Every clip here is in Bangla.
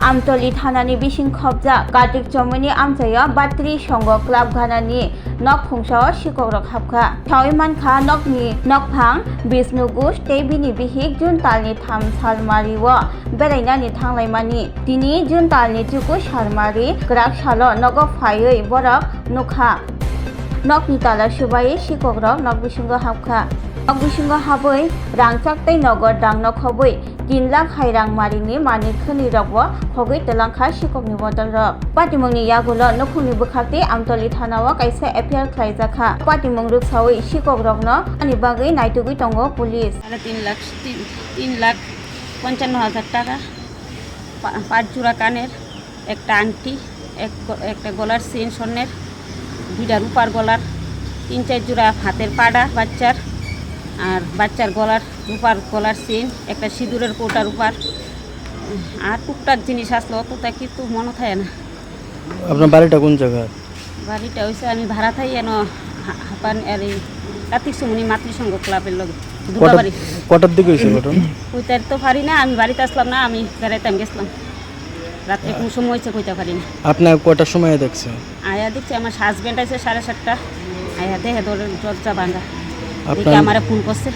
Amtali Thanani Bising Khobja, Kartik Chomini Amchaio, Batri Songo Club Ganani, Nok Khungsao, Sikhok Habka, Tauiman Kha Nokni, Nokpang, Bisnu Gush, Tebini Bihik, Jun Talni Tham Salmariwa, Berainani Tanglaimani, Dini Jun Talni Tuku Shalmari, Grak Shalo, Nogo Fire, Borak, Nukha, Nokni Tala Shubai, Sikhok, Nok Bisungo Habka, Nok Bisungo Habwi, Rangchak Tay Nogo Dang Nok Khogwi, 3 lakh हाइरां मारिनि मानि खोनि रगवा खगै तलांखा सिखकनि बदल र पाटिमंनि यागुल नखुनि बखाते आमतलि थानावा काइसे एफआईआर खालायजाखा पाटिमंग रुकसावै सिखक रगनो आनि बागै नायटुगै दङ पुलिस 3,55,000 টাকা 5 জোড়া কানের একটা আংটি একটা গলার চেইন স্বর্ণের দুইটা রূপার গলার 3-4 জোড়া হাতের পাড়া বাচ্চার আর বাচ্চার গলার রূপার গলার চেইন একটা সিঁদুরের কোটার উপর আর টুকটাক জিনিস আসলো অতটা কিন্তু মনে থাকে না। আপনার বাড়িটা কোন জায়গায়? বাড়িটা হইছে আমি ভাড়া থাই এন হাপান আর এই কার্তিক সুমনি মাতৃসংঘ ক্লাবের লগে দুর্গাবাড়ি। কটার দিকে হইছে ঘটনা? কইতে তো পারি না, আমি বাড়িতে আসলাম না, আমি বেড়াইতাম গেছিলাম রাতে কোন সময় হইছে কইতে পারি না। আপনি কটার সময় দেখছেন? আয়া দেখছি আমার হাজবেন্ড আছে 7:30টা আয়া দেখে দরজা ভাঙা। আপনার আমারে ফোন করছে।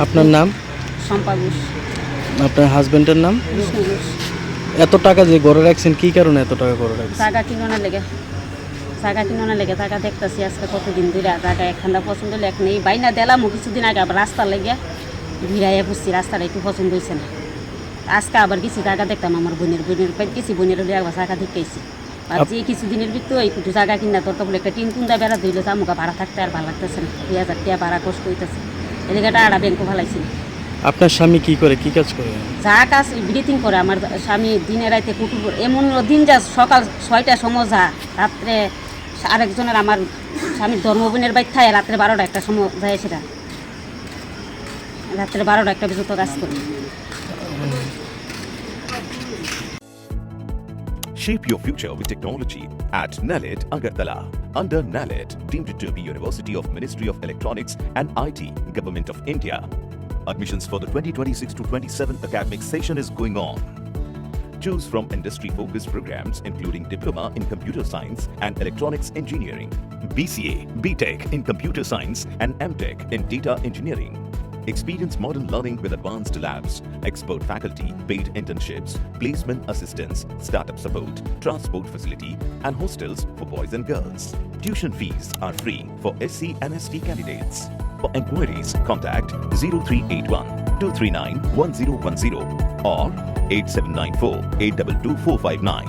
আপনার নাম? শম্পা ঘোষ। আপনার হাজবেন্ডের নাম? বিষ্ণু ঘোষ। এত টাকা যে ঘরে রাখছেন কি কারণে এত টাকা ঘরে রাখছেন? জায়গা কিনোনা লেগে জায়গা দেখতেছি আজকে কতদিন ধরে জায়গা একখানা পছন্দ হলে এক নেই বাইনা দিলাম কিছুদিন আগে আবার রাস্তা লেগে ভিড়াইয়া বুঝছি রাস্তাটা একটু পছন্দ হয়েছে না। আজকে আবার কিছু জায়গা দেখতাম আমার বোনের কিছু বোনের হলে একবার জায়গা দেখেছি আর যে কিছুদিনের ভিতরে একটু জায়গা কিনা দরকার বলে একটা টিন কুন্দা বেড়া ধরলে আমুকা ভাড়া থাকতে আর ভালো লাগতেছে না। 2,000 টাকা ভাড়া কষ্ট হইতেছে এই জায়গাটা আড়া ব্যাংকও ভালাইছি। আপনার স্বামী কি করে, কি কাজ করে? যা কাজ ব্রিথিং করে আমার স্বামী দিনে রাতে কুকুর এমন দিন যা সকাল 6টার সময় যা রাত্রে আরেকজনের আমার স্বামীর ধর্মবোনের বাইর থাকে রাত্রে 12টা একটা সময় যায় সেটা রাত্রে 12টা একটা পর্যন্ত কাজ করে। Shape your future with technology at NALED Agartala. Under NALED, deemed to be University of Ministry of Electronics and IT, Government of India. Admissions for the 2026-27 academic session is going on. Choose from industry-focused programs including Diploma in Computer Science and Electronics Engineering, BCA, BTech in Computer Science and MTech in Data Engineering. Experience modern learning with advanced labs, expert faculty, paid internships, placement assistance, startup support, transport facility, and hostels for boys and girls. Tuition fees are free for SC and ST candidates. For enquiries, contact 0381 239 1010 or 8794 822 459.